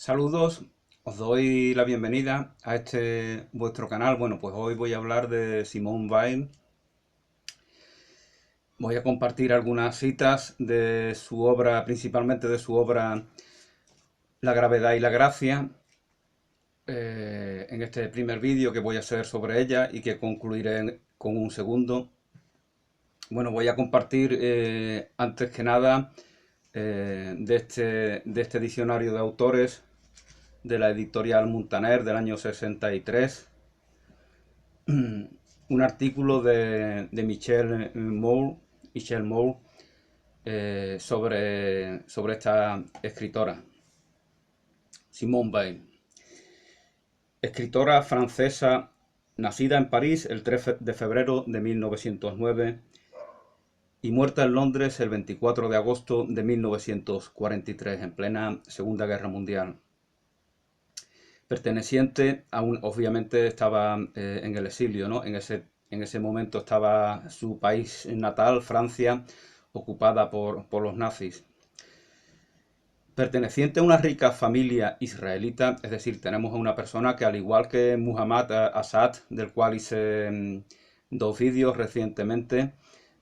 Saludos, os doy la bienvenida a este vuestro canal. Bueno, pues hoy voy a hablar de Simone Weil. Voy a compartir algunas citas de su obra, principalmente de su obra La gravedad y la gracia, en este primer vídeo que voy a hacer sobre ella y que concluiré con un segundo. Bueno, voy a compartir antes que nada de este diccionario de autores de la editorial Muntaner del año 63, un artículo de Michelle Moore, sobre esta escritora, Simone Weil. Escritora francesa, nacida en París el 3 de febrero de 1909 y muerta en Londres el 24 de agosto de 1943, en plena Segunda Guerra Mundial. Perteneciente obviamente estaba en el exilio, ¿no? En ese momento estaba su país natal, Francia, ocupada por los nazis. Perteneciente a una rica familia israelita, es decir, tenemos a una persona que, al igual que Muhammad Assad, del cual hice dos vídeos recientemente,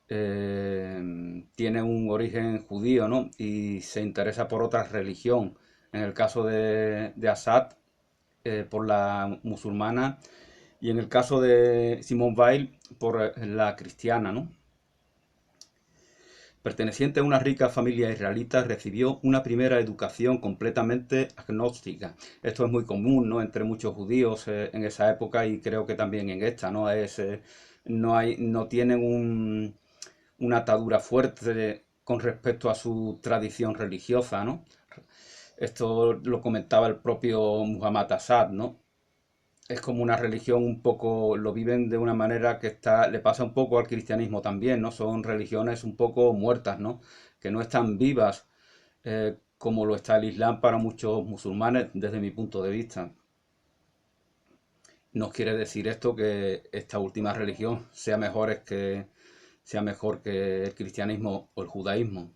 tiene un origen judío, ¿no? Y se interesa por otra religión. En el caso de Assad, por la musulmana, y en el caso de Simone Weil, por la cristiana, ¿no? Perteneciente a una rica familia israelita, recibió una primera educación completamente agnóstica. Esto es muy común, ¿no?, entre muchos judíos en esa época, y creo que también en esta, ¿no? No tienen una atadura fuerte con respecto a su tradición religiosa, ¿no? Esto lo comentaba el propio Muhammad Assad, ¿no? Es como una religión un poco, lo viven de una manera que le pasa un poco al cristianismo también, ¿no? Son religiones un poco muertas, ¿no? Que no están vivas, como lo está el Islam para muchos musulmanes, desde mi punto de vista. No quiere decir esto que esta última religión sea mejor que el cristianismo o el judaísmo.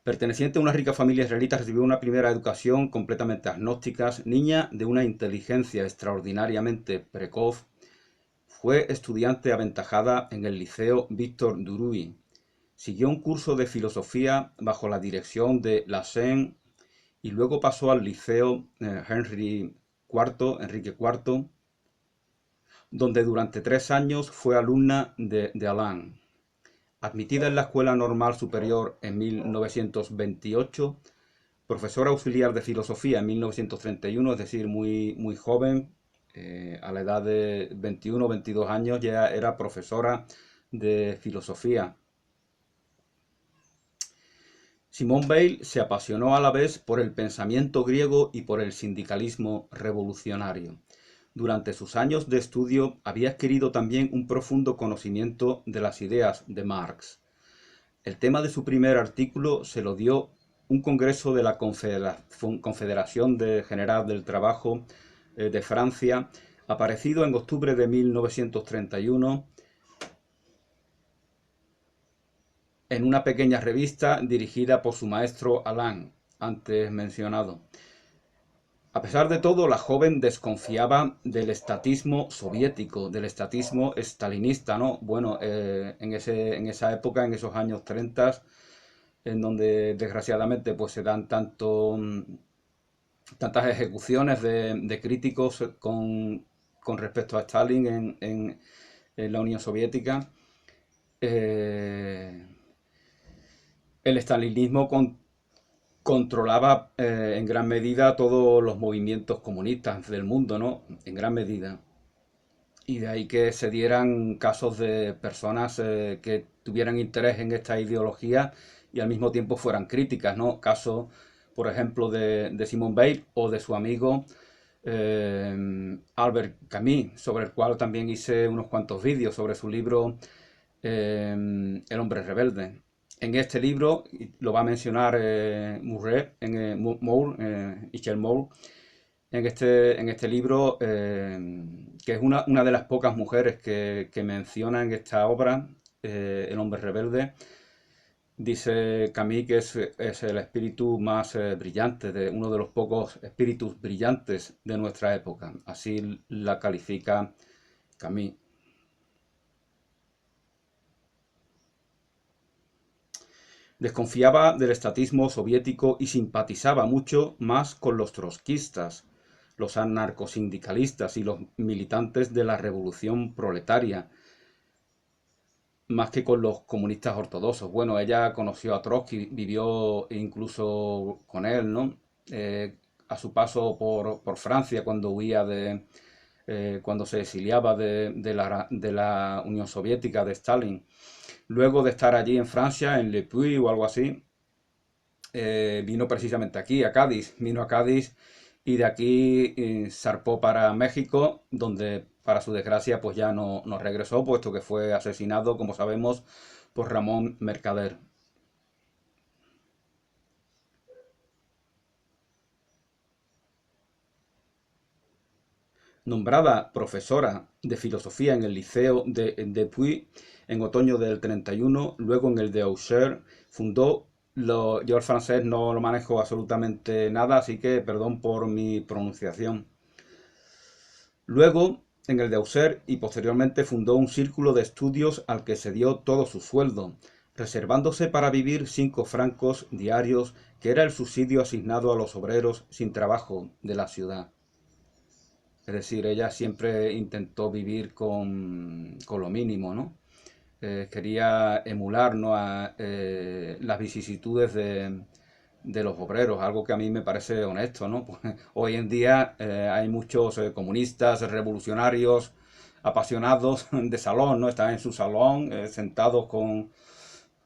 Perteneciente a una rica familia israelita, recibió una primera educación completamente agnóstica. Niña de una inteligencia extraordinariamente precoz, fue estudiante aventajada en el Liceo Víctor Duruy. Siguió un curso de filosofía bajo la dirección de Lassen y luego pasó al Liceo Enrique IV, donde durante 3 años fue alumna de Alain. Admitida en la Escuela Normal Superior en 1928, profesora auxiliar de filosofía en 1931, es decir, muy, muy joven, a la edad de 21 o 22 años ya era profesora de filosofía. Simone Weil se apasionó a la vez por el pensamiento griego y por el sindicalismo revolucionario. Durante sus años de estudio había adquirido también un profundo conocimiento de las ideas de Marx. El tema de su primer artículo se lo dio un congreso de la Confederación General del Trabajo de Francia, aparecido en octubre de 1931 en una pequeña revista dirigida por su maestro Alain, antes mencionado. A pesar de todo, la joven desconfiaba del estatismo soviético, del estatismo estalinista, ¿no? Bueno, en esa época, en esos años 30, en donde desgraciadamente pues se dan tantas ejecuciones de críticos con respecto a Stalin en la Unión Soviética. El estalinismo controlaba en gran medida todos los movimientos comunistas del mundo, ¿no? En gran medida. Y de ahí que se dieran casos de personas que tuvieran interés en esta ideología y al mismo tiempo fueran críticas, ¿no? Caso, por ejemplo, de Simone Weil o de su amigo Albert Camus, sobre el cual también hice unos cuantos vídeos sobre su libro El hombre rebelde. En este libro, lo va a mencionar Michelle Moore, en este libro, que es una de las pocas mujeres que menciona en esta obra, El hombre rebelde, Dice Camus que es el espíritu más brillante, uno de los pocos espíritus brillantes de nuestra época. Así la califica Camus. Desconfiaba del estatismo soviético y simpatizaba mucho más con los trotskistas, los anarcosindicalistas y los militantes de la revolución proletaria, más que con los comunistas ortodoxos. Bueno, ella conoció a Trotsky, vivió incluso con él, ¿no? Eh, a su paso por Francia cuando huía cuando se exiliaba de la Unión Soviética, de Stalin. Luego de estar allí en Francia, en Le Puy o algo así, vino precisamente aquí, a Cádiz. Vino a Cádiz y de aquí zarpó para México, donde para su desgracia pues ya no regresó, puesto que fue asesinado, como sabemos, por Ramón Mercader. Nombrada profesora de filosofía en el Liceo de Puy en otoño del 31, luego en el de Auxerre, fundó, yo el francés no lo manejo absolutamente nada, así que perdón por mi pronunciación. Luego, en el de Auxerre y posteriormente fundó un círculo de estudios al que se dio todo su sueldo, reservándose para vivir 5 francos diarios, que era el subsidio asignado a los obreros sin trabajo de la ciudad. Es decir, ella siempre intentó vivir con lo mínimo, ¿no? Quería emular, ¿no? Las vicisitudes de los obreros, algo que a mí me parece honesto, ¿no? Pues, hoy en día hay muchos comunistas, revolucionarios, apasionados de salón, ¿no? Están en su salón, sentados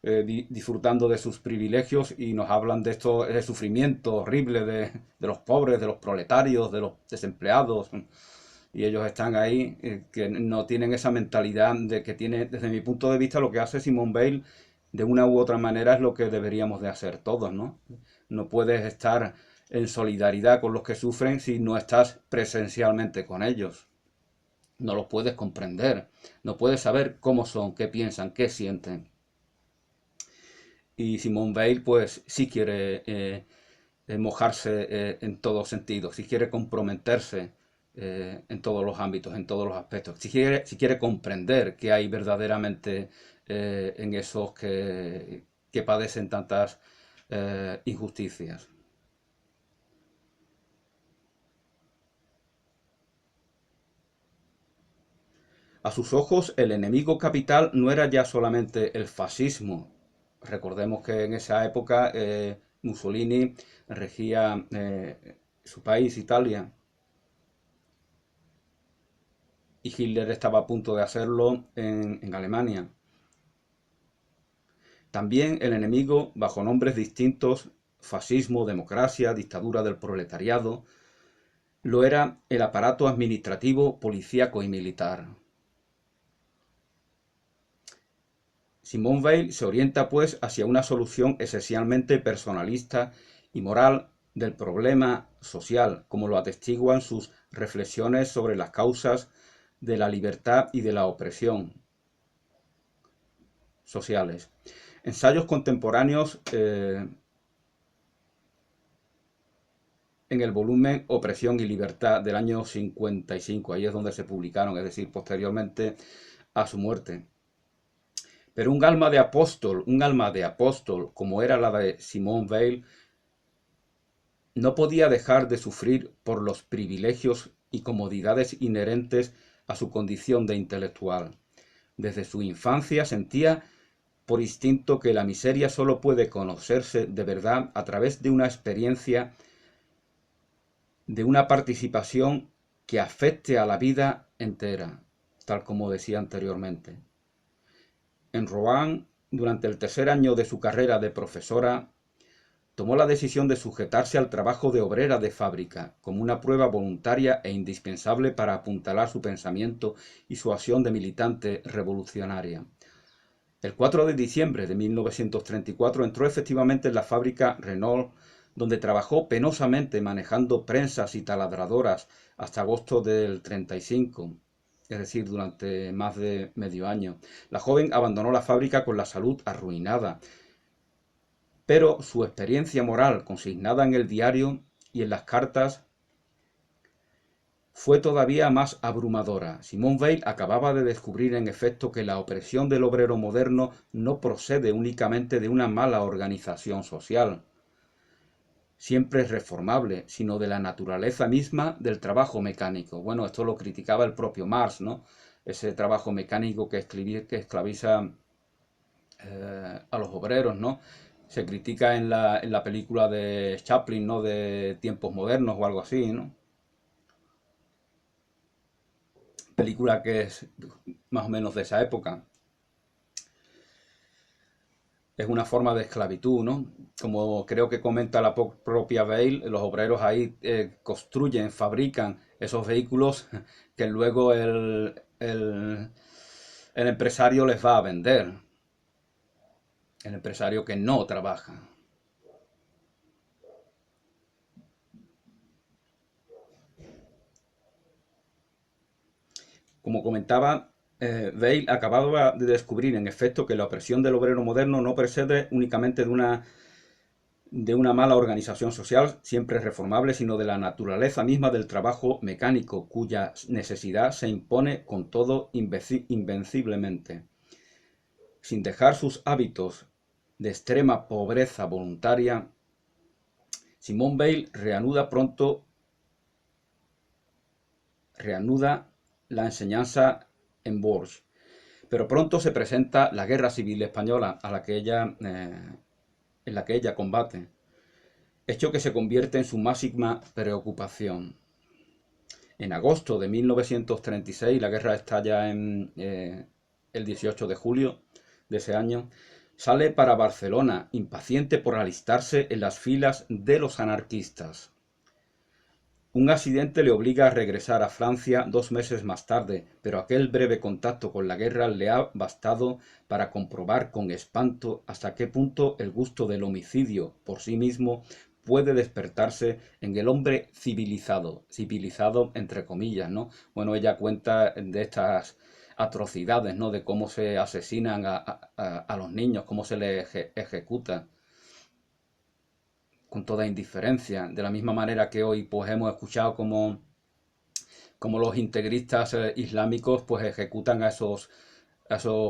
disfrutando de sus privilegios y nos hablan de esto, de sufrimiento horrible de los pobres, de los proletarios, de los desempleados. Y ellos están ahí, que no tienen esa mentalidad de que tiene, desde mi punto de vista, lo que hace Simone Weil, de una u otra manera, es lo que deberíamos de hacer todos, ¿no? No puedes estar en solidaridad con los que sufren si no estás presencialmente con ellos. No los puedes comprender, no puedes saber cómo son, qué piensan, qué sienten. Y Simone Weil, pues, sí quiere mojarse en todos sentidos, si quiere comprometerse en todos los ámbitos, en todos los aspectos, si quiere comprender qué hay verdaderamente en esos que padecen tantas injusticias. A sus ojos, el enemigo capital no era ya solamente el fascismo. Recordemos que en esa época Mussolini regía su país, Italia, y Hitler estaba a punto de hacerlo en Alemania. También el enemigo, bajo nombres distintos, fascismo, democracia, dictadura del proletariado, lo era el aparato administrativo, policíaco y militar. Simone Weil se orienta pues hacia una solución esencialmente personalista y moral del problema social, como lo atestiguan sus reflexiones sobre las causas de la libertad y de la opresión sociales. Ensayos contemporáneos en el volumen Opresión y Libertad del año 55, ahí es donde se publicaron, es decir, posteriormente a su muerte. Pero un alma de apóstol como era la de Simone Weil, no podía dejar de sufrir por los privilegios y comodidades inherentes a su condición de intelectual. Desde su infancia sentía por instinto que la miseria solo puede conocerse de verdad a través de una experiencia, de una participación que afecte a la vida entera, tal como decía anteriormente. En Rouen, durante el tercer año de su carrera de profesora, tomó la decisión de sujetarse al trabajo de obrera de fábrica, como una prueba voluntaria e indispensable para apuntalar su pensamiento y su acción de militante revolucionaria. El 4 de diciembre de 1934 entró efectivamente en la fábrica Renault, donde trabajó penosamente manejando prensas y taladradoras hasta agosto del 35, es decir, durante más de medio año. La joven abandonó la fábrica con la salud arruinada, pero su experiencia moral consignada en el diario y en las cartas fue todavía más abrumadora. Simone Weil acababa de descubrir en efecto que la opresión del obrero moderno no procede únicamente de una mala organización social, siempre reformable, sino de la naturaleza misma del trabajo mecánico. Bueno, esto lo criticaba el propio Marx, ¿no? Ese trabajo mecánico que esclaviza a los obreros, ¿no? Se critica en la película de Chaplin, ¿no? De Tiempos Modernos o algo así, ¿no? Película que es más o menos de esa época. Es una forma de esclavitud, ¿no? Como creo que comenta la propia Weil, los obreros ahí construyen, fabrican esos vehículos que luego el empresario les va a vender. El empresario que no trabaja. Como comentaba, Weil acababa de descubrir en efecto que la opresión del obrero moderno no procede únicamente de una mala organización social siempre reformable, sino de la naturaleza misma del trabajo mecánico, cuya necesidad se impone con todo invenciblemente. Sin dejar sus hábitos de extrema pobreza voluntaria, Simone Weil reanuda la enseñanza en Bourges, pero pronto se presenta la Guerra Civil Española en la que ella combate, hecho que se convierte en su máxima preocupación. En agosto de 1936, la guerra estalla el 18 de julio de ese año, sale para Barcelona, impaciente por alistarse en las filas de los anarquistas. Un accidente le obliga a regresar a Francia 2 meses más tarde, pero aquel breve contacto con la guerra le ha bastado para comprobar con espanto hasta qué punto el gusto del homicidio por sí mismo puede despertarse en el hombre civilizado entre comillas, ¿no? Bueno, ella cuenta de estas atrocidades, ¿no? De cómo se asesinan a los niños, cómo se les ejecuta con toda indiferencia, de la misma manera que hoy pues hemos escuchado como los integristas islámicos pues ejecutan a esos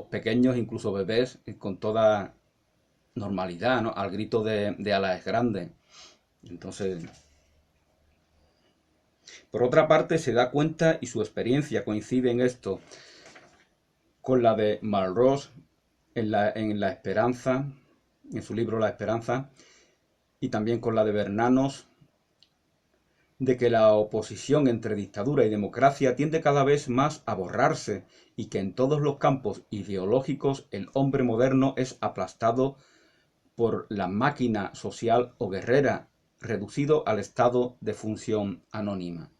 pequeños, incluso bebés, con toda normalidad, ¿no? Al grito de Alá es grande. Entonces, por otra parte, se da cuenta y su experiencia coincide en esto con la de Malraux en La Esperanza, en su libro La Esperanza, y también con la de Bernanos, de que la oposición entre dictadura y democracia tiende cada vez más a borrarse y que en todos los campos ideológicos el hombre moderno es aplastado por la máquina social o guerrera, reducido al estado de función anónima.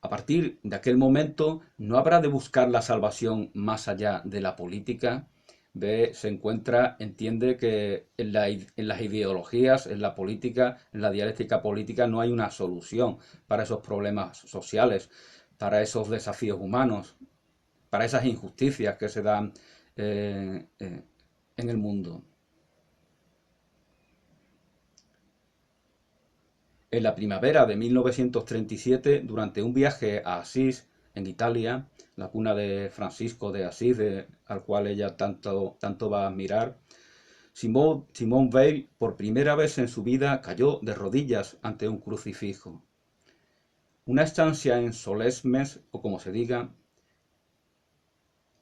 A partir de aquel momento, ¿no habrá de buscar la salvación más allá de la política? Entiende que en las ideologías, en la política, en la dialéctica política no hay una solución para esos problemas sociales, para esos desafíos humanos, para esas injusticias que se dan en el mundo. En la primavera de 1937, durante un viaje a Asís, en Italia, la cuna de Francisco de Asís, al cual ella tanto va a admirar, Simone Weil, por primera vez en su vida, cayó de rodillas ante un crucifijo. Una estancia en Solesmes, o como se diga,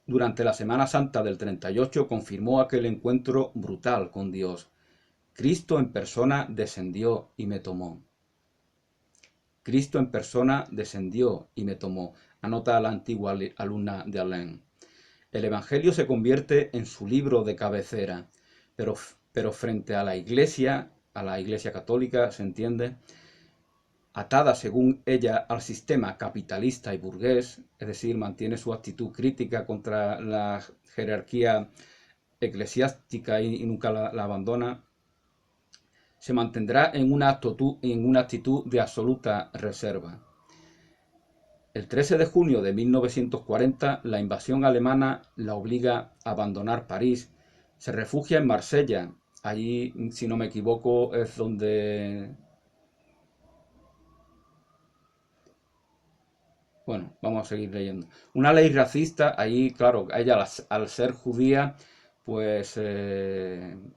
durante la Semana Santa del 38 confirmó aquel encuentro brutal con Dios. Cristo en persona descendió y me tomó. Cristo en persona descendió y me tomó, anota la antigua alumna de Alain. El Evangelio se convierte en su libro de cabecera, pero frente a la Iglesia católica, se entiende, atada según ella al sistema capitalista y burgués, es decir, mantiene su actitud crítica contra la jerarquía eclesiástica y nunca la abandona, se mantendrá en una actitud de absoluta reserva. El 13 de junio de 1940, la invasión alemana la obliga a abandonar París, Se refugia en Marsella. Allí, si no me equivoco, es donde... Bueno, vamos a seguir leyendo. Una ley racista, ahí, claro, ella al ser judía, pues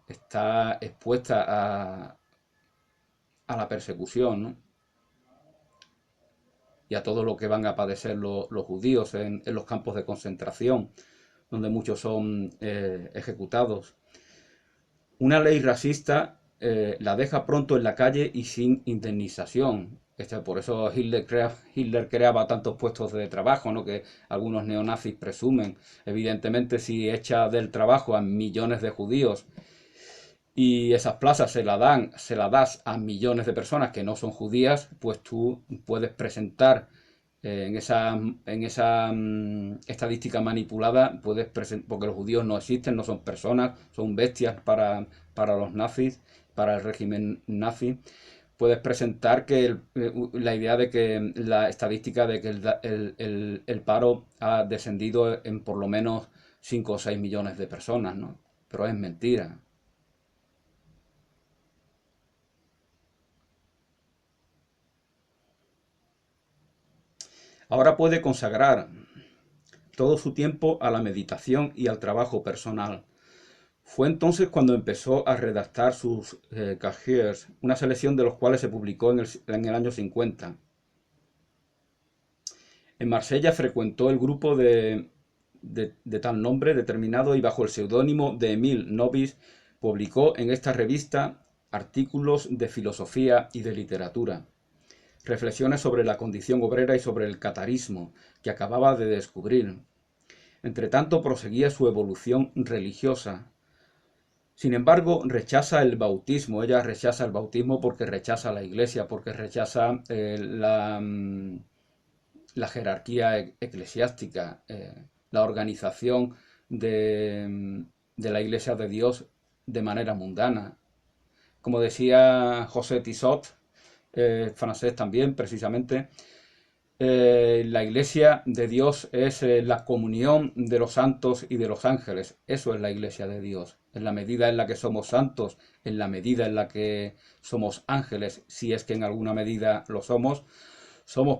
está expuesta a la persecución, ¿no? Y a todo lo que van a padecer los judíos en los campos de concentración, donde muchos son ejecutados. Una ley racista la deja pronto en la calle y sin indemnización. Por eso Hitler creaba tantos puestos de trabajo, ¿no? Que algunos neonazis presumen. Evidentemente, si echa del trabajo a millones de judíos y esas plazas se la das a millones de personas que no son judías, pues tú puedes presentar en esa estadística manipulada, porque los judíos no existen, no son personas, son bestias para los nazis, para el régimen nazi. Puedes presentar que la idea de que la estadística de que el paro ha descendido en por lo menos 5 o 6 millones de personas, ¿no? Pero es mentira. Ahora puede consagrar todo su tiempo a la meditación y al trabajo personal. Fue entonces cuando empezó a redactar sus cahiers, una selección de los cuales se publicó en el año 50. En Marsella frecuentó el grupo de tal nombre determinado y bajo el seudónimo de Emile Nobis publicó en esta revista artículos de filosofía y de literatura, reflexiones sobre la condición obrera y sobre el catarismo que acababa de descubrir. Entretanto proseguía su evolución religiosa. Sin embargo, rechaza el bautismo. Ella rechaza el bautismo porque rechaza la iglesia, porque rechaza la jerarquía eclesiástica, la organización de la iglesia de Dios de manera mundana. Como decía José Tissot, francés también, precisamente, la iglesia de Dios es la comunión de los santos y de los ángeles. Eso es la iglesia de Dios. En la medida en la que somos santos, en la medida en la que somos ángeles, si es que en alguna medida lo somos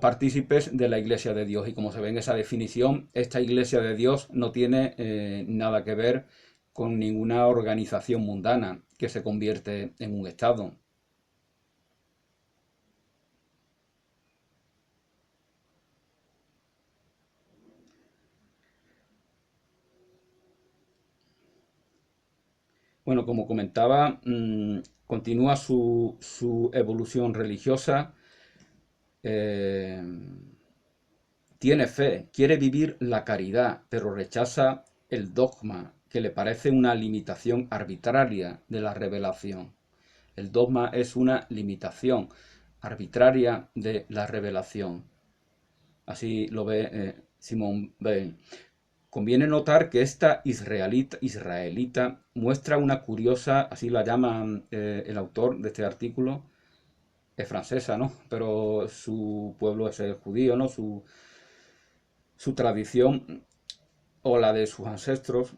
partícipes de la iglesia de Dios. Y como se ve en esa definición, esta iglesia de Dios no tiene nada que ver con ninguna organización mundana que se convierte en un Estado. Bueno, como comentaba, continúa su evolución religiosa, eh, tiene fe, quiere vivir la caridad, pero rechaza el dogma, que le parece una limitación arbitraria de la revelación. El dogma es una limitación arbitraria de la revelación. Así lo ve Simone Weil. Conviene notar que esta israelita muestra una curiosa, así la llama el autor de este artículo, es francesa, ¿no? Pero su pueblo es el judío, ¿no? Su tradición o la de sus ancestros.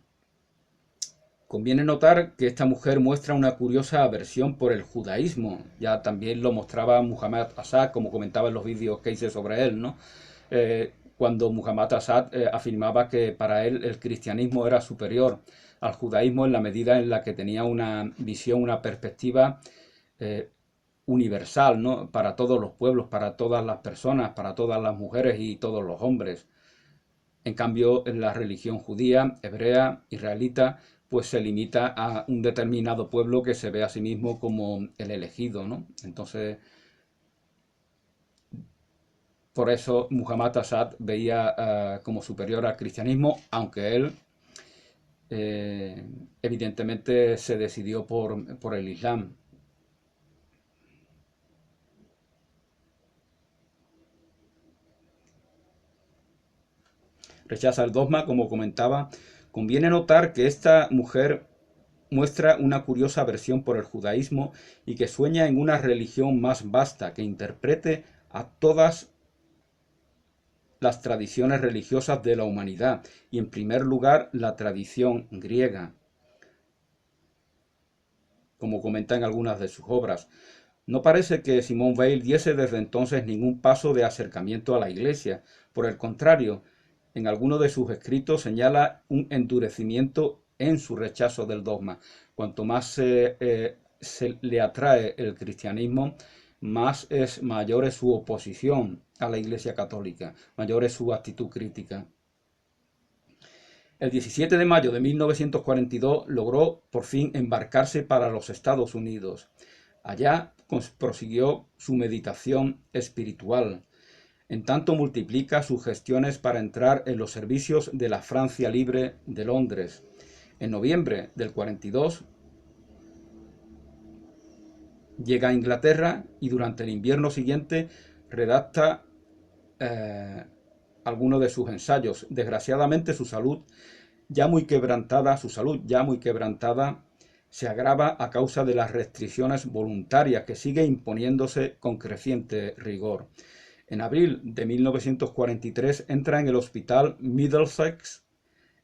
Conviene notar que esta mujer muestra una curiosa aversión por el judaísmo. Ya también lo mostraba Muhammad Assad, como comentaba en los vídeos que hice sobre él, ¿no? Cuando Muhammad Assad afirmaba que para él el cristianismo era superior al judaísmo en la medida en la que tenía una visión, una perspectiva eh, universal, ¿no? Para todos los pueblos, para todas las personas, para todas las mujeres y todos los hombres. En cambio, en la religión judía, hebrea, israelita, pues se limita a un determinado pueblo que se ve a sí mismo como el elegido, ¿no? Entonces, por eso Muhammad Assad veía como superior al cristianismo, aunque él eh, evidentemente se decidió por el Islam. Rechaza el dogma, como comentaba. Conviene notar que esta mujer muestra una curiosa aversión por el judaísmo y que sueña en una religión más vasta que interprete a todas las tradiciones religiosas de la humanidad y en primer lugar la tradición griega. como comenta en algunas de sus obras. No parece que Simone Weil diese desde entonces ningún paso de acercamiento a la Iglesia. Por el contrario, en alguno de sus escritos señala un endurecimiento en su rechazo del dogma. Cuanto más se le atrae el cristianismo, mayor es su oposición a la Iglesia católica, mayor es su actitud crítica. El 17 de mayo de 1942 logró por fin embarcarse para los Estados Unidos. Allá prosiguió su meditación espiritual. En tanto multiplica sus gestiones para entrar en los servicios de la Francia Libre de Londres. En noviembre del 42 llega a Inglaterra y durante el invierno siguiente redacta algunos de sus ensayos. Desgraciadamente su salud ya muy quebrantada, se agrava a causa de las restricciones voluntarias que sigue imponiéndose con creciente rigor. En abril de 1943 entra en el hospital Middlesex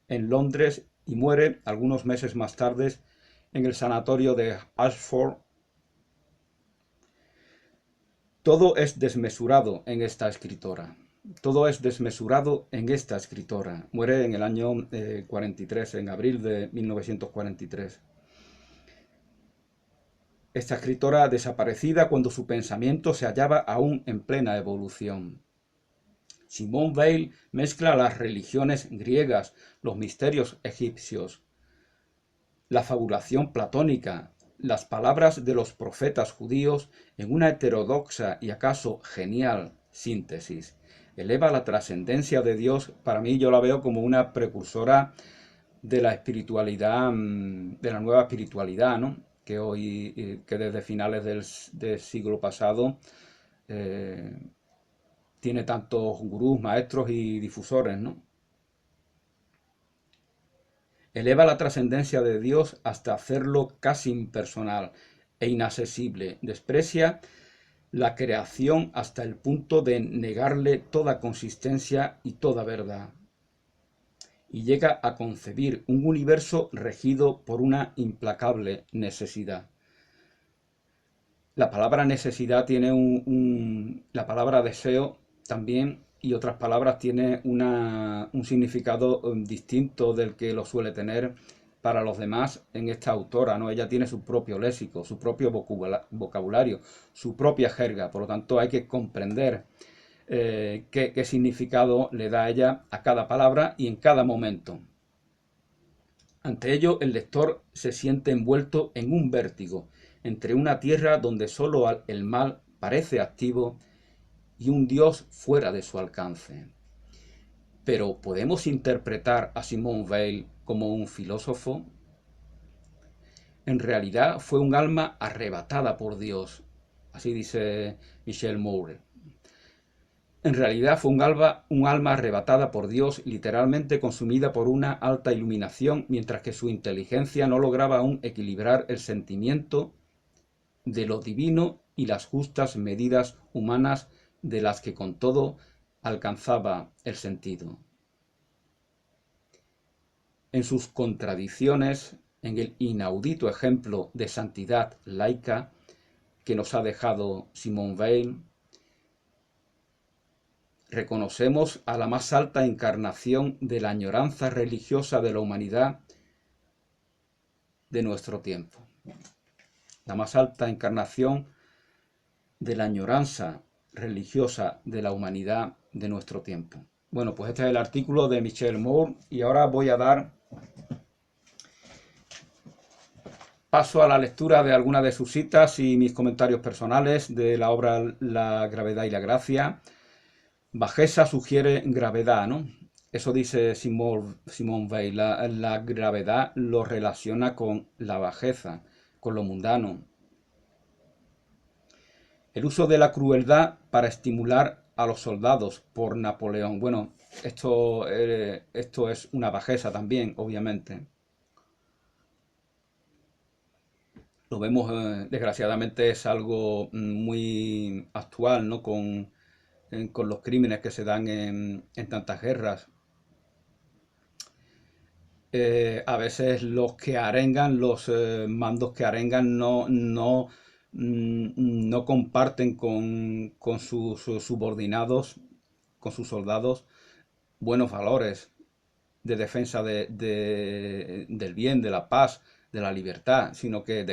en Londres y muere algunos meses más tarde en el sanatorio de Ashford. Todo es desmesurado en esta escritora. Todo es desmesurado en esta escritora. Muere en el año 43, en abril de 1943. Esta escritora desaparecida cuando su pensamiento se hallaba aún en plena evolución. Simone Weil mezcla las religiones griegas, los misterios egipcios, la fabulación platónica, las palabras de los profetas judíos en una heterodoxa y acaso genial síntesis. Eleva la trascendencia de Dios, para mí yo la veo como una precursora de la espiritualidad, de la nueva espiritualidad, ¿no? Que hoy, que desde finales del siglo pasado tiene tantos gurús, maestros y difusores, ¿no? Eleva la trascendencia de Dios hasta hacerlo casi impersonal e inaccesible. Desprecia la creación hasta el punto de negarle toda consistencia y toda verdad. Y llega a concebir un universo regido por una implacable necesidad. La palabra necesidad tiene la palabra deseo también y otras palabras tiene un significado distinto del que lo suele tener para los demás en esta autora, ¿no? Ella tiene su propio léxico, su propio vocabulario, su propia jerga, por lo tanto hay que comprender qué significado le da ella a cada palabra y en cada momento. Ante ello, el lector se siente envuelto en un vértigo, entre una tierra donde sólo el mal parece activo y un Dios fuera de su alcance. Pero ¿podemos interpretar a Simone Weil como un filósofo? En realidad fue un alma arrebatada por Dios, así dice Michel Moore. En realidad fue un alma arrebatada por Dios, literalmente consumida por una alta iluminación, mientras que su inteligencia no lograba aún equilibrar el sentimiento de lo divino y las justas medidas humanas de las que con todo alcanzaba el sentido. En sus contradicciones, en el inaudito ejemplo de santidad laica que nos ha dejado Simone Weil, reconocemos a la más alta encarnación de la añoranza religiosa de la humanidad de nuestro tiempo. La más alta encarnación de la añoranza religiosa de la humanidad de nuestro tiempo. Bueno, pues este es el artículo de Michel Moore y ahora voy a dar paso a la lectura de algunas de sus citas y mis comentarios personales de la obra La gravedad y la gracia. Bajeza sugiere gravedad, ¿no? Eso dice Simone Weil. La gravedad lo relaciona con la bajeza, con lo mundano. El uso de la crueldad para estimular a los soldados por Napoleón. Bueno, esto es una bajeza también, obviamente. Lo vemos, desgraciadamente es algo muy actual, ¿no? Con los crímenes que se dan en tantas guerras. A veces los que arengan, los mandos que arengan no comparten con sus subordinados, con sus soldados, buenos valores de defensa del bien, de la paz, de la libertad, sino que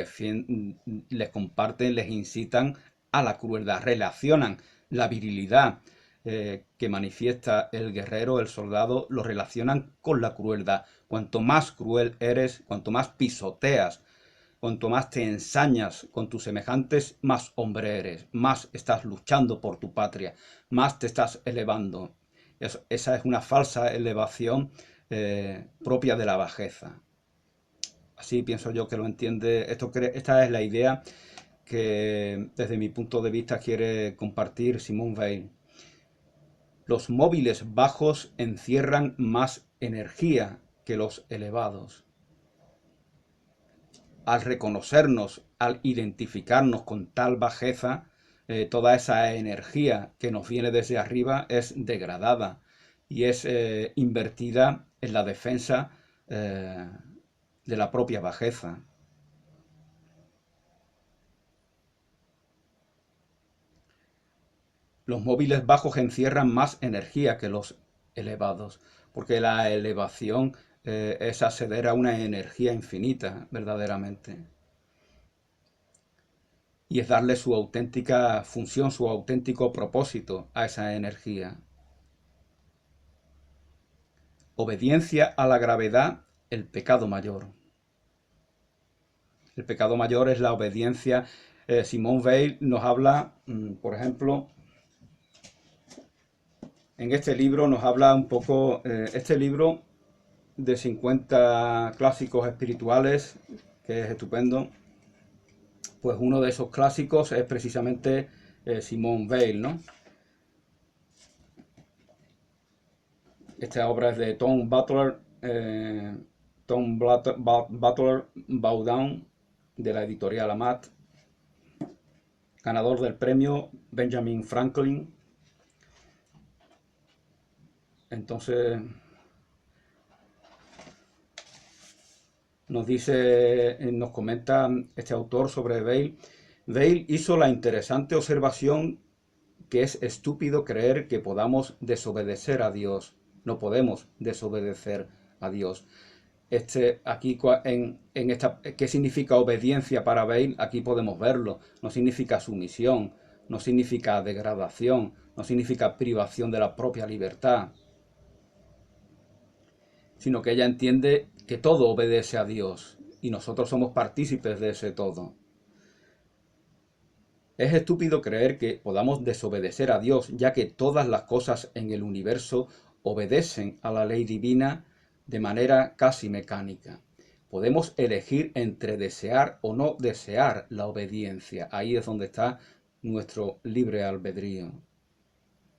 les comparten, les incitan a la crueldad, relacionan la virilidad que manifiesta el guerrero, el soldado, lo relacionan con la crueldad. Cuanto más cruel eres, cuanto más pisoteas, cuanto más te ensañas con tus semejantes, más hombre eres, más estás luchando por tu patria, más te estás elevando. Esa es una falsa elevación propia de la bajeza. Así pienso yo que lo entiende. Esta es la idea que desde mi punto de vista quiere compartir Simone Weil. Los móviles bajos encierran más energía que los elevados. Al reconocernos, al identificarnos con tal bajeza, toda esa energía que nos viene desde arriba es degradada y es invertida en la defensa de la propia bajeza. Los móviles bajos encierran más energía que los elevados, porque la elevación es acceder a una energía infinita, verdaderamente. Y es darle su auténtica función, su auténtico propósito a esa energía. Obediencia a la gravedad, el pecado mayor. El pecado mayor es la obediencia. Simone Weil nos habla, por ejemplo, en este libro nos habla un poco, este libro de 50 clásicos espirituales, que es estupendo, pues uno de esos clásicos es precisamente Simone Weil, ¿no? Esta obra es de Tom Butler, Butler Bowdoin, de la editorial Amat, ganador del premio Benjamin Franklin. Entonces nos comenta este autor sobre Weil. Weil hizo la interesante observación que es estúpido creer que podamos desobedecer a Dios. No podemos desobedecer a Dios. Aquí ¿qué significa obediencia para Weil? Aquí podemos verlo. No significa sumisión, no significa degradación, no significa privación de la propia libertad, sino que ella entiende que todo obedece a Dios y nosotros somos partícipes de ese todo. Es estúpido creer que podamos desobedecer a Dios, ya que todas las cosas en el universo obedecen a la ley divina de manera casi mecánica. Podemos elegir entre desear o no desear la obediencia. Ahí es donde está nuestro libre albedrío.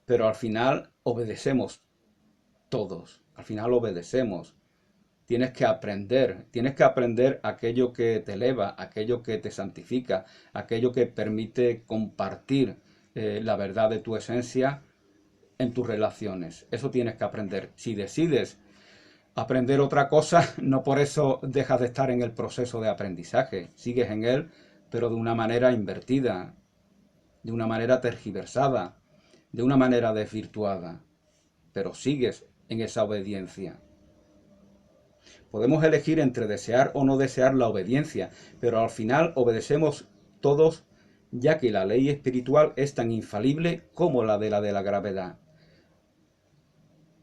Pero al final obedecemos todos. Al final obedecemos. Tienes que aprender aquello que te eleva, aquello que te santifica, aquello que permite compartir la verdad de tu esencia en tus relaciones. Eso tienes que aprender. Si decides aprender otra cosa, no por eso dejas de estar en el proceso de aprendizaje. Sigues en él, pero de una manera invertida, de una manera tergiversada, de una manera desvirtuada. Pero sigues en esa obediencia. Podemos elegir entre desear o no desear la obediencia, pero al final obedecemos todos, ya que la ley espiritual es tan infalible como la de la gravedad.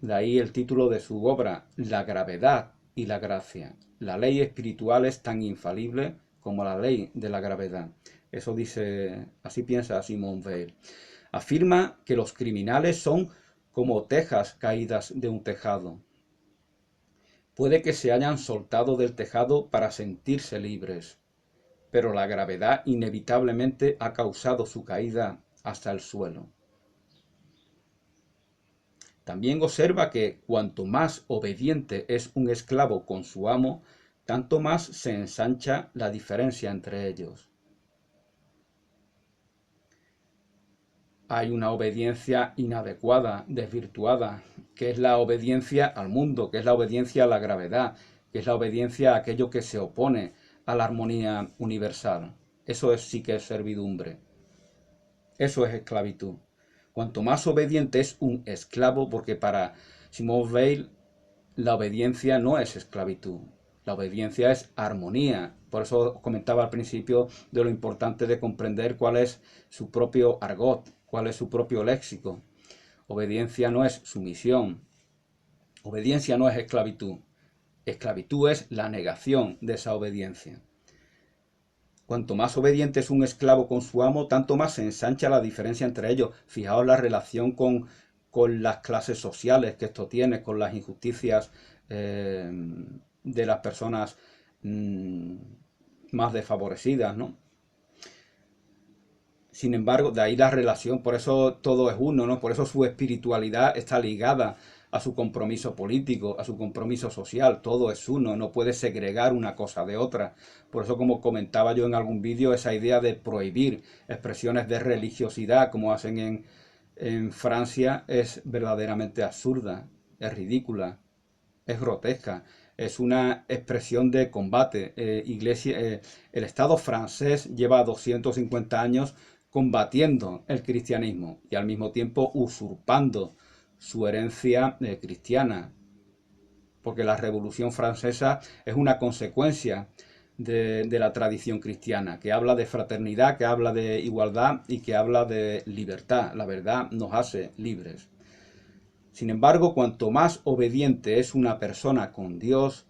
De ahí el título de su obra, La gravedad y la gracia. La ley espiritual es tan infalible como la ley de la gravedad. Eso dice, así piensa Simone Weil. Afirma que los criminales son como tejas caídas de un tejado. Puede que se hayan soltado del tejado para sentirse libres, pero la gravedad inevitablemente ha causado su caída hasta el suelo. También observa que cuanto más obediente es un esclavo con su amo, tanto más se ensancha la diferencia entre ellos. Hay una obediencia inadecuada, desvirtuada, que es la obediencia al mundo, que es la obediencia a la gravedad, que es la obediencia a aquello que se opone a la armonía universal. Eso sí que es servidumbre. Eso es esclavitud. Cuanto más obediente es un esclavo, porque para Simone Weil la obediencia no es esclavitud, la obediencia es armonía. Por eso os comentaba al principio de lo importante de comprender cuál es su propio argot, cuál es su propio léxico. Obediencia no es sumisión, obediencia no es esclavitud. Esclavitud es la negación de esa obediencia. Cuanto más obediente es un esclavo con su amo, tanto más se ensancha la diferencia entre ellos. Fijaos la relación con las clases sociales que esto tiene, con las injusticias de las personas más desfavorecidas, ¿no? Sin embargo, de ahí la relación, por eso todo es uno, ¿no? Por eso su espiritualidad está ligada a su compromiso político, a su compromiso social, todo es uno, no puede segregar una cosa de otra. Por eso, como comentaba yo en algún vídeo, esa idea de prohibir expresiones de religiosidad, como hacen en Francia, es verdaderamente absurda, es ridícula, es grotesca, es una expresión de combate. El Estado francés lleva 250 años combatiendo el cristianismo y al mismo tiempo usurpando su herencia cristiana, porque la Revolución Francesa es una consecuencia de la tradición cristiana, que habla de fraternidad, que habla de igualdad y que habla de libertad. La verdad nos hace libres. Sin embargo, cuanto más obediente es una persona con Dios,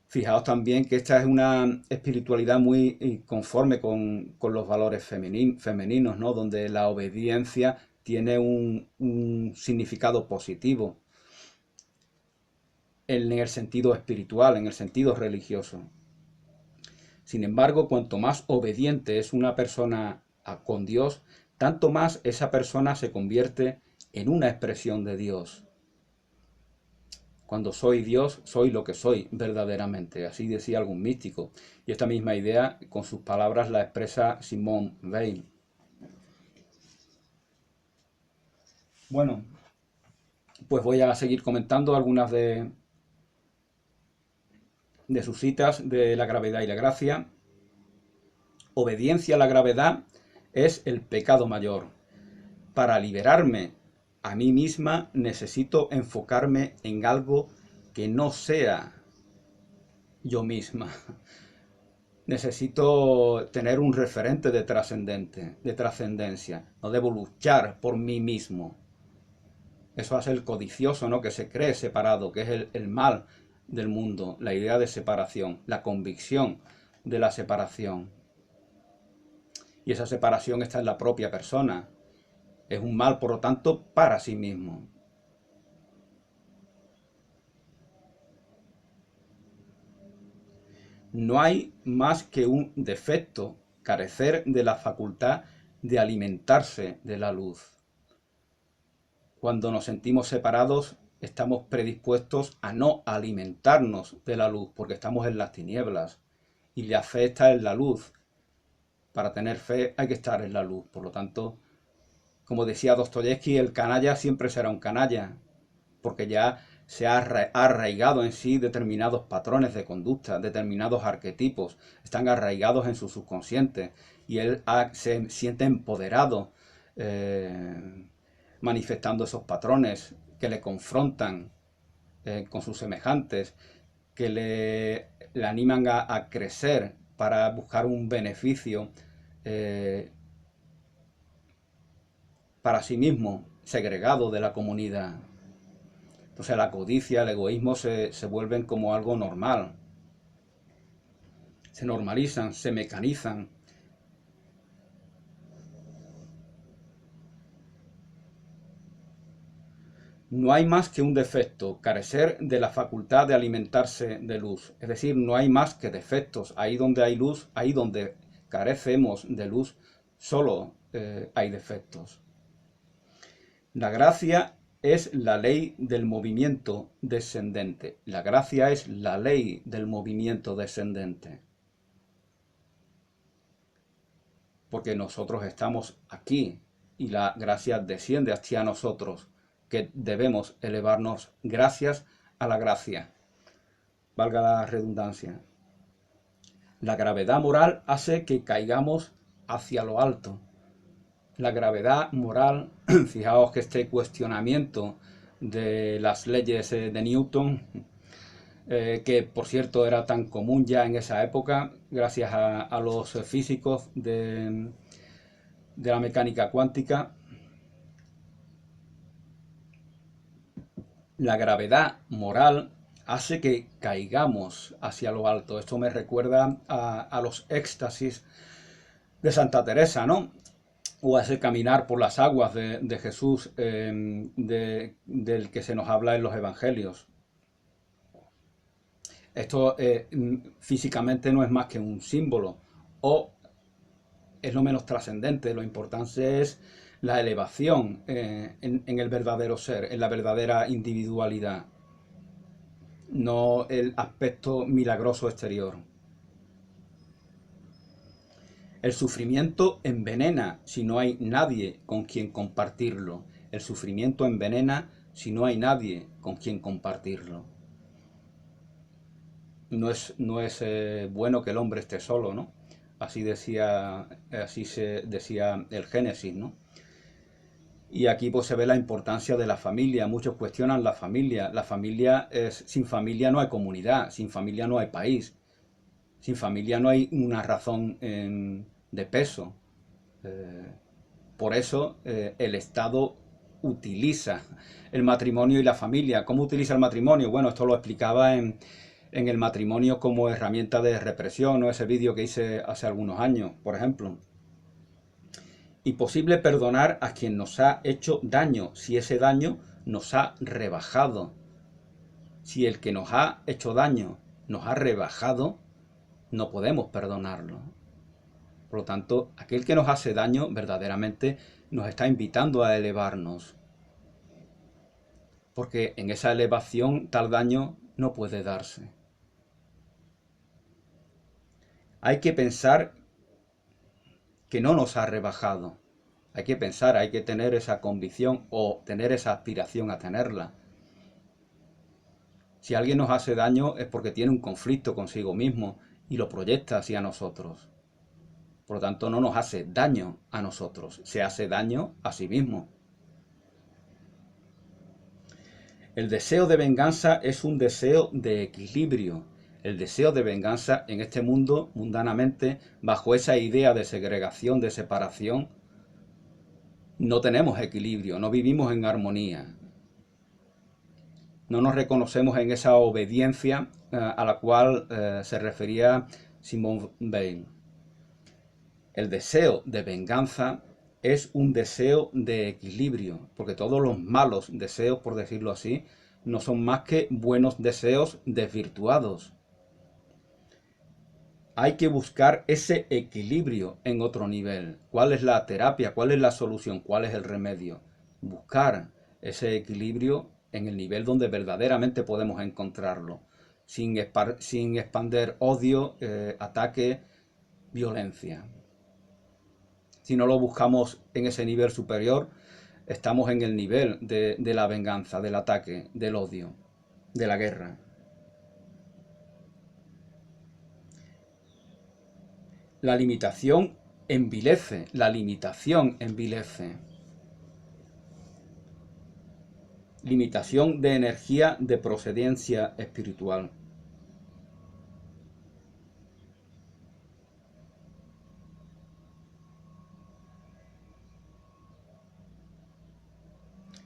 fijaos también que esta es una espiritualidad muy conforme con los valores femeninos, ¿no? Donde la obediencia tiene un significado positivo en el sentido espiritual, en el sentido religioso. Sin embargo, cuanto más obediente es una persona con Dios, tanto más esa persona se convierte en una expresión de Dios. Cuando soy Dios, soy lo que soy verdaderamente. Así decía algún místico. Y esta misma idea, con sus palabras, la expresa Simone Weil. Bueno, pues voy a seguir comentando algunas de sus citas de la gravedad y la gracia. Obediencia a la gravedad es el pecado mayor. Para liberarme a mí misma necesito enfocarme en algo que no sea yo misma. Necesito tener un referente de trascendencia. No debo luchar por mí mismo. Eso hace el codicioso, ¿no? Que se cree separado, que es el mal del mundo, la idea de separación, la convicción de la separación. Y esa separación está en la propia persona. Es un mal, por lo tanto, para sí mismo. No hay más que un defecto, carecer de la facultad de alimentarse de la luz. Cuando nos sentimos separados, estamos predispuestos a no alimentarnos de la luz, porque estamos en las tinieblas. Y la fe está en la luz. Para tener fe hay que estar en la luz. Por lo tanto, como decía Dostoyevsky, el canalla siempre será un canalla, porque ya se ha arraigado en sí determinados patrones de conducta, determinados arquetipos, están arraigados en su subconsciente y él se siente empoderado manifestando esos patrones que le confrontan con sus semejantes, que le animan a crecer para buscar un beneficio para sí mismo, segregado de la comunidad. Entonces la codicia, el egoísmo se vuelven como algo normal. Se normalizan, se mecanizan. No hay más que un defecto, carecer de la facultad de alimentarse de luz. Es decir, no hay más que defectos. Ahí donde hay luz, ahí donde carecemos de luz, solo hay defectos. La gracia es la ley del movimiento descendente. La gracia es la ley del movimiento descendente. Porque nosotros estamos aquí y la gracia desciende hacia nosotros, que debemos elevarnos gracias a la gracia. valga la redundancia. La gravedad moral hace que caigamos hacia lo alto. La gravedad moral, fijaos que este cuestionamiento de las leyes de Newton, que por cierto era tan común ya en esa época, gracias a los físicos de la mecánica cuántica, la gravedad moral hace que caigamos hacia lo alto. Esto me recuerda a los éxtasis de Santa Teresa, ¿no? O a ese caminar por las aguas de Jesús, del que se nos habla en los evangelios. Esto físicamente no es más que un símbolo, o es lo menos trascendente. Lo importante es la elevación en el verdadero ser, en la verdadera individualidad, no el aspecto milagroso exterior. El sufrimiento envenena si no hay nadie con quien compartirlo. El sufrimiento envenena si no hay nadie con quien compartirlo. No es bueno que el hombre esté solo, ¿no? Así se decía el Génesis, ¿no? Y aquí pues se ve la importancia de la familia. Muchos cuestionan la familia. La familia sin familia no hay comunidad, sin familia no hay país, sin familia no hay una razón de peso. Por eso el Estado utiliza el matrimonio y la familia. ¿Cómo utiliza el matrimonio? Bueno, esto lo explicaba en el matrimonio como herramienta de represión, ¿no? Ese vídeo que hice hace algunos años, por ejemplo. Imposible perdonar a quien nos ha hecho daño, si ese daño nos ha rebajado. Si el que nos ha hecho daño nos ha rebajado, no podemos perdonarlo. Por lo tanto, aquel que nos hace daño verdaderamente nos está invitando a elevarnos. Porque en esa elevación tal daño no puede darse. Hay que pensar que no nos ha rebajado. Hay que pensar, hay que tener esa convicción o tener esa aspiración a tenerla. Si alguien nos hace daño es porque tiene un conflicto consigo mismo y lo proyecta hacia nosotros. Por lo tanto, no nos hace daño a nosotros, se hace daño a sí mismo. El deseo de venganza es un deseo de equilibrio. El deseo de venganza en este mundo, mundanamente, bajo esa idea de segregación, de separación, no tenemos equilibrio, no vivimos en armonía. No nos reconocemos en esa obediencia a la cual se refería Simone Weil. El deseo de venganza es un deseo de equilibrio, porque todos los malos deseos, por decirlo así, no son más que buenos deseos desvirtuados. Hay que buscar ese equilibrio en otro nivel. ¿Cuál es la terapia? ¿Cuál es la solución? ¿Cuál es el remedio? Buscar ese equilibrio en el nivel donde verdaderamente podemos encontrarlo, sin expander odio, ataque, violencia. Si no lo buscamos en ese nivel superior, estamos en el nivel de la venganza, del ataque, del odio, de la guerra. La limitación envilece, la limitación envilece. Limitación de energía de procedencia espiritual.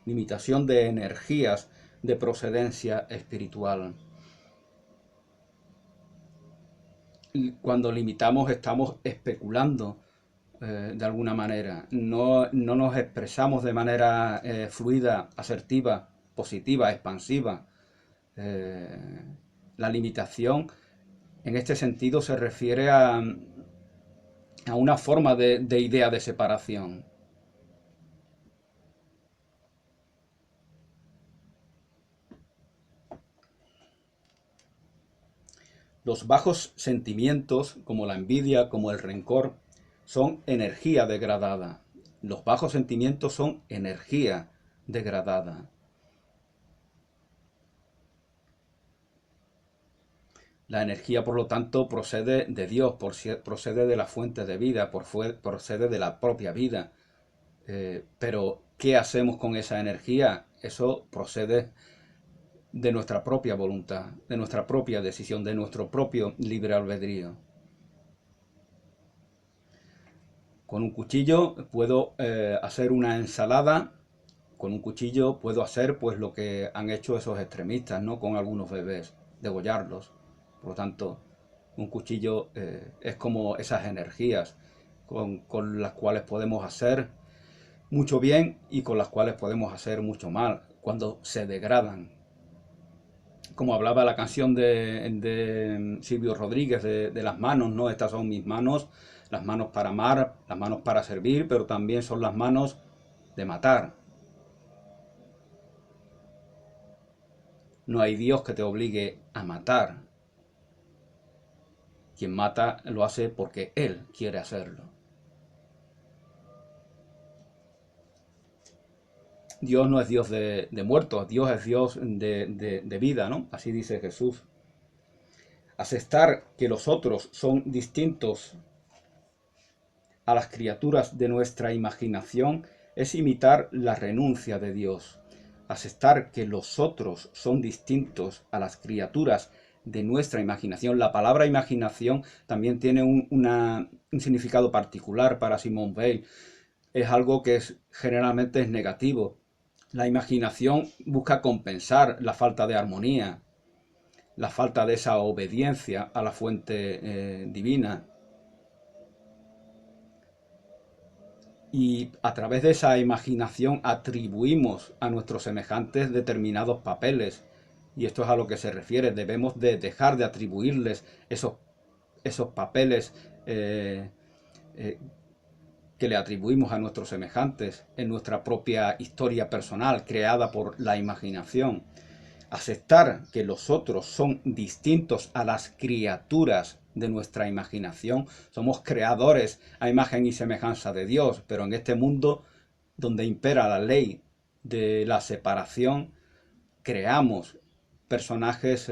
Limitación de energías de procedencia espiritual. Cuando limitamos estamos especulando de alguna manera. No nos expresamos de manera fluida, asertiva, positiva, expansiva. La limitación en este sentido se refiere a una forma de idea de separación. Los bajos sentimientos, como la envidia, como el rencor, son energía degradada. Los bajos sentimientos son energía degradada. La energía, por lo tanto, procede de Dios, procede de la fuente de vida, procede de la propia vida. Pero, ¿qué hacemos con esa energía? Eso procede de nuestra propia voluntad, de nuestra propia decisión, de nuestro propio libre albedrío. Con un cuchillo puedo hacer una ensalada. Con un cuchillo puedo hacer pues lo que han hecho esos extremistas, ¿no? Con algunos bebés, degollarlos. Por lo tanto, un cuchillo es como esas energías con las cuales podemos hacer mucho bien y con las cuales podemos hacer mucho mal cuando se degradan. Como hablaba la canción de Silvio Rodríguez de las manos, ¿no? Estas son mis manos, las manos para amar, las manos para servir, pero también son las manos de matar. No hay Dios que te obligue a matar. Quien mata lo hace porque Él quiere hacerlo. Dios no es Dios de muertos, Dios es Dios de vida, ¿no? Así dice Jesús. Aceptar que los otros son distintos a las criaturas de nuestra imaginación es imitar la renuncia de Dios. Aceptar que los otros son distintos a las criaturas de nuestra imaginación. La palabra imaginación también tiene un significado particular para Simone Weil. Es algo que generalmente es negativo. La imaginación busca compensar la falta de armonía, la falta de esa obediencia a la fuente divina. Y a través de esa imaginación atribuimos a nuestros semejantes determinados papeles. Y esto es a lo que se refiere. Debemos de dejar de atribuirles esos papeles que le atribuimos a nuestros semejantes en nuestra propia historia personal creada por la imaginación. Aceptar que los otros son distintos a las criaturas de nuestra imaginación. Somos creadores a imagen y semejanza de Dios, pero en este mundo donde impera la ley de la separación, creamos personajes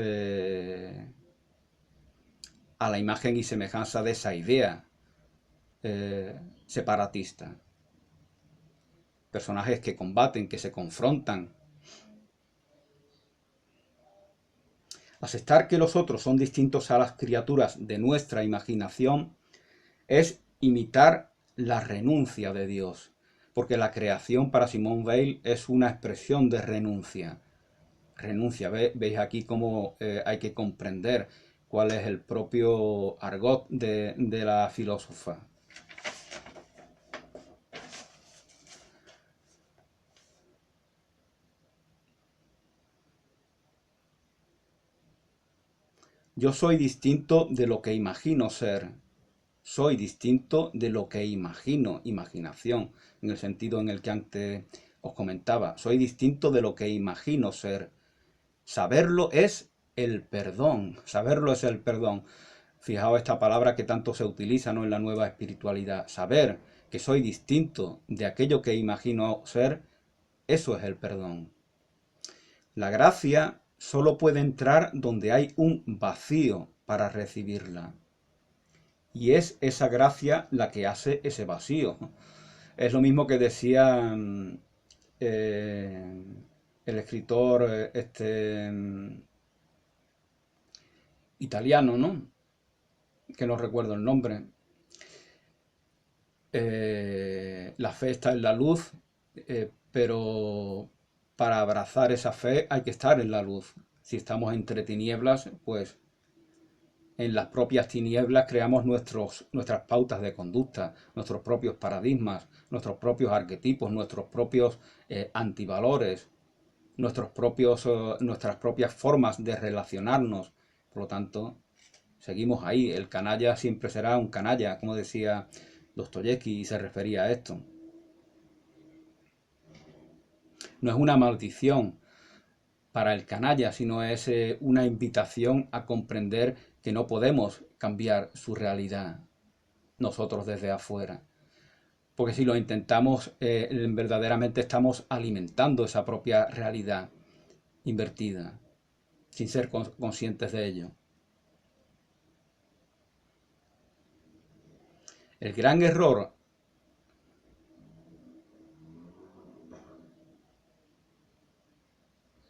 a la imagen y semejanza de esa idea separatista. Personajes que combaten, que se confrontan. Aceptar que los otros son distintos a las criaturas de nuestra imaginación es imitar la renuncia de Dios, porque la creación para Simone Weil es una expresión de renuncia. Renuncia, veis aquí cómo hay que comprender cuál es el propio argot de la filósofa. Yo soy distinto de lo que imagino ser. Soy distinto de lo que imagino, imaginación, en el sentido en el que antes os comentaba. Soy distinto de lo que imagino ser. Saberlo es el perdón. Saberlo es el perdón. Fijaos esta palabra que tanto se utiliza, ¿no?, en la nueva espiritualidad. Saber que soy distinto de aquello que imagino ser, eso es el perdón. La gracia solo puede entrar donde hay un vacío para recibirla. Y es esa gracia la que hace ese vacío. Es lo mismo que decía el escritor italiano, ¿no? Que no recuerdo el nombre. La fe está en la luz, pero para abrazar esa fe hay que estar en la luz. Si estamos entre tinieblas, pues en las propias tinieblas creamos nuestras pautas de conducta, nuestros propios paradigmas, nuestros propios arquetipos, nuestros propios antivalores, nuestras propias formas de relacionarnos. Por lo tanto, seguimos ahí. El canalla siempre será un canalla, como decía Dostoyevsky, y se refería a esto. No es una maldición para el canalla, sino es una invitación a comprender que no podemos cambiar su realidad nosotros desde afuera. Porque si lo intentamos, verdaderamente estamos alimentando esa propia realidad invertida, sin ser conscientes de ello. El gran error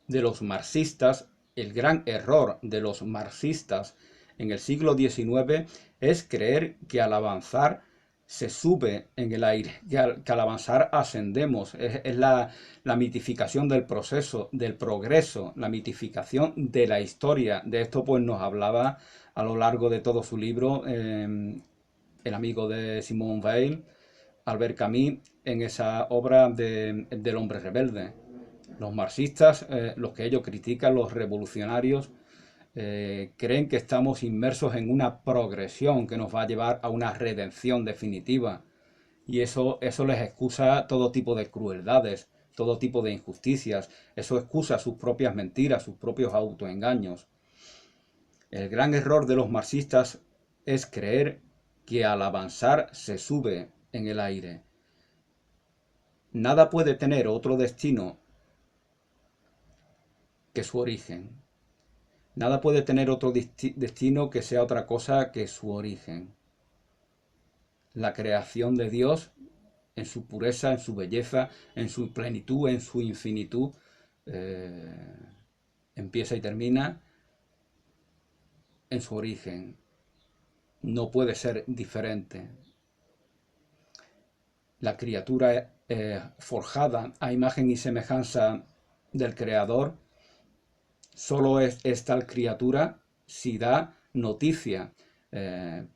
de los marxistas, el gran error de los marxistas en el siglo XIX es creer que al avanzar se sube en el aire, que al avanzar ascendemos. Es la mitificación del proceso, del progreso, la mitificación de la historia. De esto pues nos hablaba a lo largo de todo su libro el amigo de Simone Weil, Albert Camus, en esa obra del hombre rebelde. Los marxistas, los que ellos critican, los revolucionarios, creen que estamos inmersos en una progresión que nos va a llevar a una redención definitiva. Y eso les excusa todo tipo de crueldades, todo tipo de injusticias. Eso excusa sus propias mentiras, sus propios autoengaños. El gran error de los marxistas es creer que al avanzar se sube en el aire. Nada puede tener otro destino que su origen. Nada puede tener otro destino que sea otra cosa que su origen. La creación de Dios en su pureza, en su belleza, en su plenitud, en su infinitud, empieza y termina en su origen. No puede ser diferente. La criatura forjada a imagen y semejanza del Creador solo es tal criatura si da noticia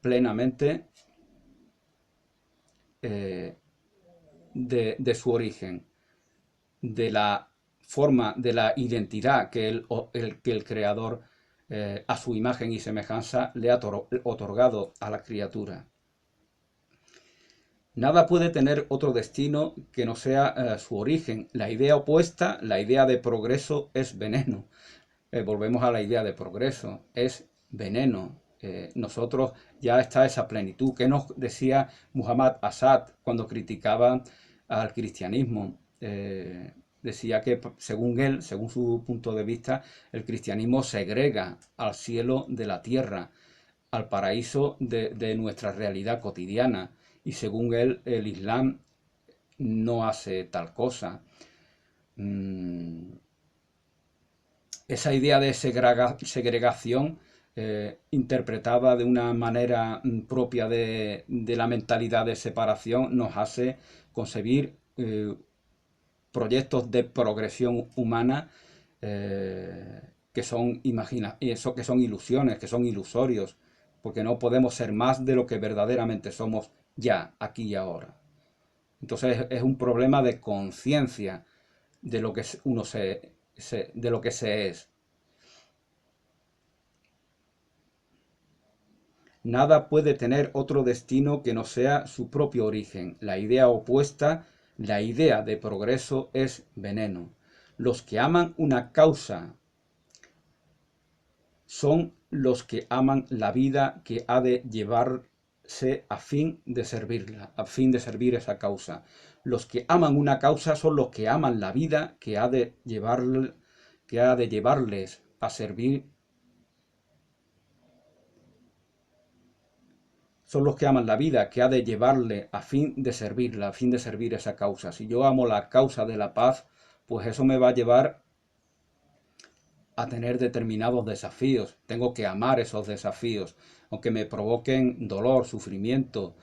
plenamente de su origen, de la forma, de la identidad que el Creador a su imagen y semejanza le ha otorgado a la criatura. Nada puede tener otro destino que no sea su origen. La idea opuesta, la idea de progreso, es veneno. Volvemos a la idea de progreso, es veneno. Nosotros ya está esa plenitud. ¿Qué nos decía Muhammad Asad cuando criticaba al cristianismo? Decía que según él, según su punto de vista, el cristianismo segrega al cielo de la tierra, al paraíso de nuestra realidad cotidiana. Y según él, el Islam no hace tal cosa. Esa idea de segregación interpretada de una manera propia de la mentalidad de separación nos hace concebir proyectos de progresión humana que son que son ilusiones, que son ilusorios, porque no podemos ser más de lo que verdaderamente somos ya, aquí y ahora. Entonces es un problema de conciencia de lo que uno de lo que se es. Nada puede tener otro destino que no sea su propio origen. La idea opuesta, la idea de progreso, es veneno. Los que aman una causa son los que aman la vida que ha de llevarse a fin de servirla, a fin de servir esa causa. Los que aman una causa son los que aman la vida que ha de llevarles a servir. Son los que aman la vida que ha de llevarle a fin de servirla, a fin de servir esa causa. Si yo amo la causa de la paz, pues eso me va a llevar a tener determinados desafíos. Tengo que amar esos desafíos, aunque me provoquen dolor, sufrimiento.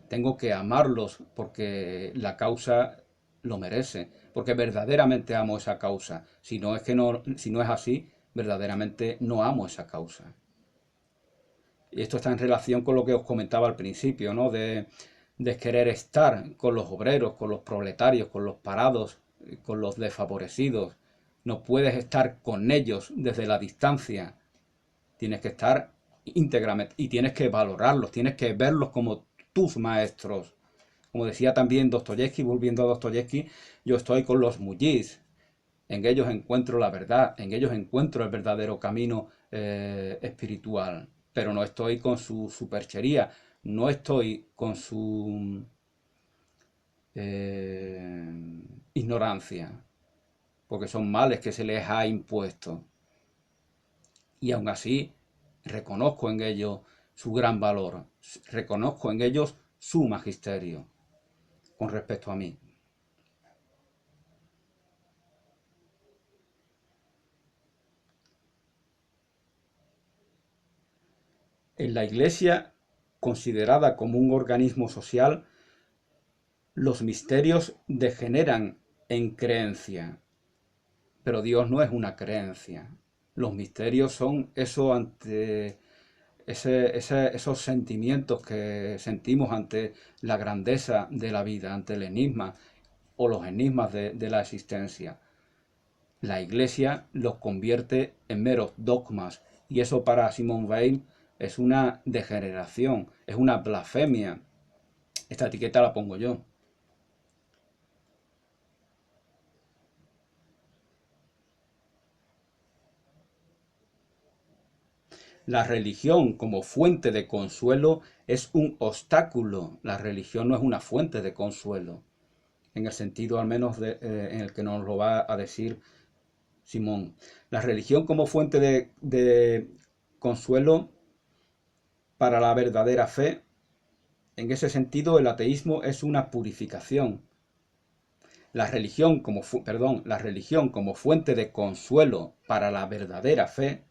Tengo que amarlos porque la causa lo merece, porque verdaderamente amo esa causa. Si no es así, verdaderamente no amo esa causa. Y esto está en relación con lo que os comentaba al principio, ¿no? De querer estar con los obreros, con los proletarios, con los parados, con los desfavorecidos. No puedes estar con ellos desde la distancia. Tienes que estar íntegramente y tienes que valorarlos, tienes que verlos como tus maestros. Como decía también Dostoyevsky, volviendo a Dostoyevsky, yo estoy con los muyís. En ellos encuentro la verdad, en ellos encuentro el verdadero camino espiritual, pero no estoy con su superchería, no estoy con su ignorancia, porque son males que se les ha impuesto. Y aún así reconozco en ellos su gran valor, reconozco en ellos su magisterio con respecto a mí. En la Iglesia, considerada como un organismo social, los misterios degeneran en creencia, pero Dios no es una creencia. Los misterios son eso ante esos sentimientos que sentimos ante la grandeza de la vida, ante el enigma o los enigmas de la existencia. La Iglesia los convierte en meros dogmas, y eso para Simone Weil es una degeneración, es una blasfemia. Esta etiqueta la pongo yo. La religión como fuente de consuelo es un obstáculo. La religión no es una fuente de consuelo, en el sentido al menos en el que nos lo va a decir Simón. La religión como fuente de consuelo para la verdadera fe, en ese sentido el ateísmo es una purificación. La religión como fuente de consuelo para la verdadera fe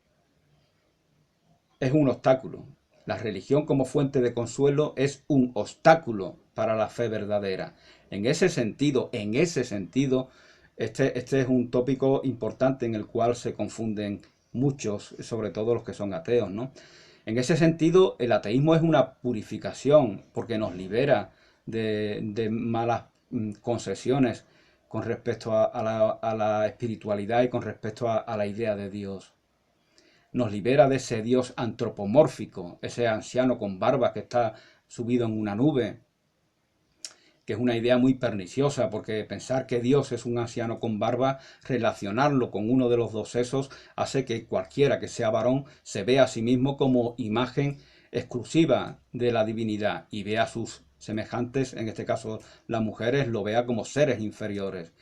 es un obstáculo. La religión como fuente de consuelo es un obstáculo para la fe verdadera. En ese sentido, este es un tópico importante en el cual se confunden muchos, sobre todo los que son ateos, ¿no? En ese sentido, el ateísmo es una purificación porque nos libera de malas concesiones con respecto a la espiritualidad y con respecto a la idea de Dios. Nos libera de ese Dios antropomórfico, ese anciano con barba que está subido en una nube, que es una idea muy perniciosa, porque pensar que Dios es un anciano con barba, relacionarlo con uno de los dos sexos, hace que cualquiera que sea varón se vea a sí mismo como imagen exclusiva de la divinidad y vea a sus semejantes, en este caso las mujeres, lo vea como seres inferiores.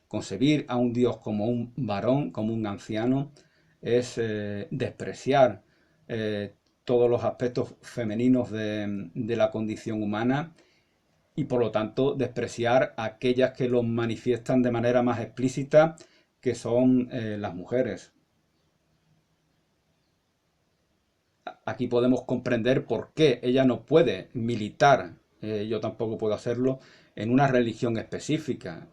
Concebir a un Dios como un varón, como un anciano, es despreciar todos los aspectos femeninos de la condición humana y por lo tanto despreciar a aquellas que los manifiestan de manera más explícita, que son las mujeres. Aquí podemos comprender por qué ella no puede militar, yo tampoco puedo hacerlo, en una religión específica,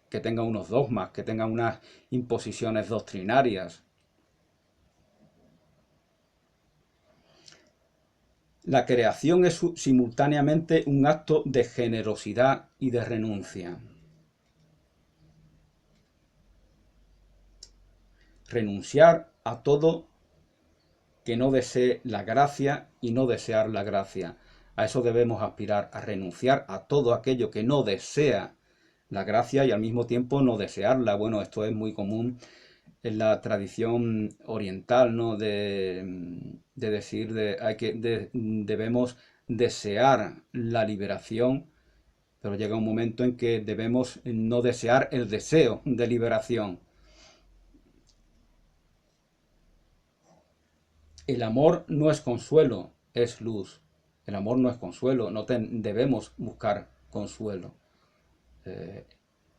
que tenga unos dogmas, que tenga unas imposiciones doctrinarias. La creación es simultáneamente un acto de generosidad y de renuncia. Renunciar a todo que no desee la gracia y no desear la gracia. A eso debemos aspirar, a renunciar a todo aquello que no desea la gracia y al mismo tiempo no desearla. Bueno, esto es muy común en la tradición oriental, ¿no? De decir, debemos desear la liberación, pero llega un momento en que debemos no desear el deseo de liberación. El amor no es consuelo, es luz. El amor no es consuelo, no debemos buscar consuelo.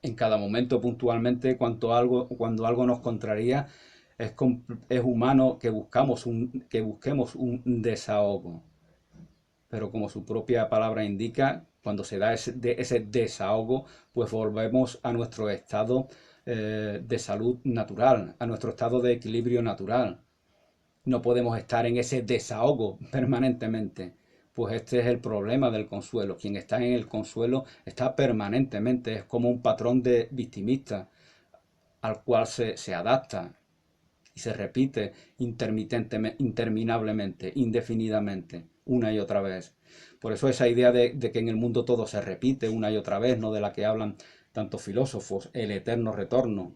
En cada momento puntualmente, cuando algo nos contraría, es humano que busquemos un desahogo. Pero como su propia palabra indica, cuando se da ese desahogo, pues volvemos a nuestro estado de salud natural, a nuestro estado de equilibrio natural. No podemos estar en ese desahogo permanentemente. Pues este es el problema del consuelo. Quien está en el consuelo está permanentemente, es como un patrón de victimista al cual se adapta y se repite interminablemente, indefinidamente, una y otra vez. Por eso esa idea de que en el mundo todo se repite una y otra vez, no de la que hablan tantos filósofos, el eterno retorno.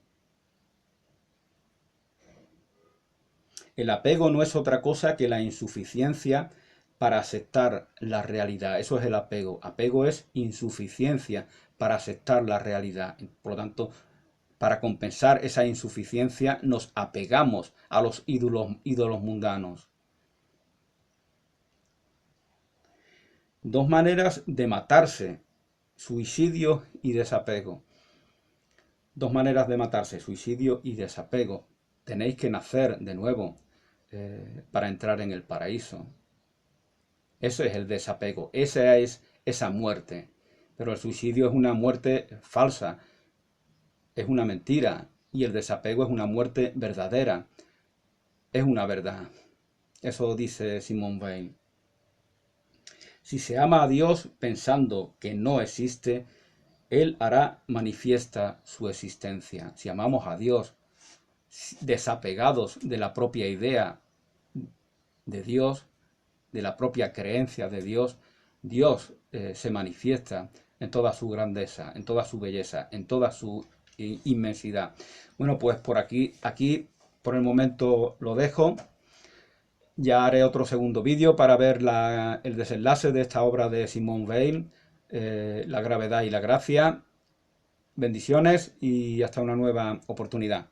El apego no es otra cosa que la insuficiencia para aceptar la realidad. Eso es el apego. Apego es insuficiencia para aceptar la realidad. Por lo tanto, para compensar esa insuficiencia nos apegamos a los ídolos mundanos. Dos maneras de matarse: suicidio y desapego. Dos maneras de matarse: suicidio y desapego. Tenéis que nacer de nuevo para entrar en el paraíso. Eso es el desapego, esa es esa muerte. Pero el suicidio es una muerte falsa, es una mentira, y el desapego es una muerte verdadera, es una verdad. Eso dice Simone Weil. Si se ama a Dios pensando que no existe, Él hará manifiesta su existencia. Si amamos a Dios desapegados de la propia idea de Dios, de la propia creencia de Dios, Dios se manifiesta en toda su grandeza, en toda su belleza, en toda su inmensidad. Bueno, pues aquí por el momento lo dejo. Ya haré otro segundo vídeo para ver el desenlace de esta obra de Simone Weil, La gravedad y la gracia. Bendiciones y hasta una nueva oportunidad.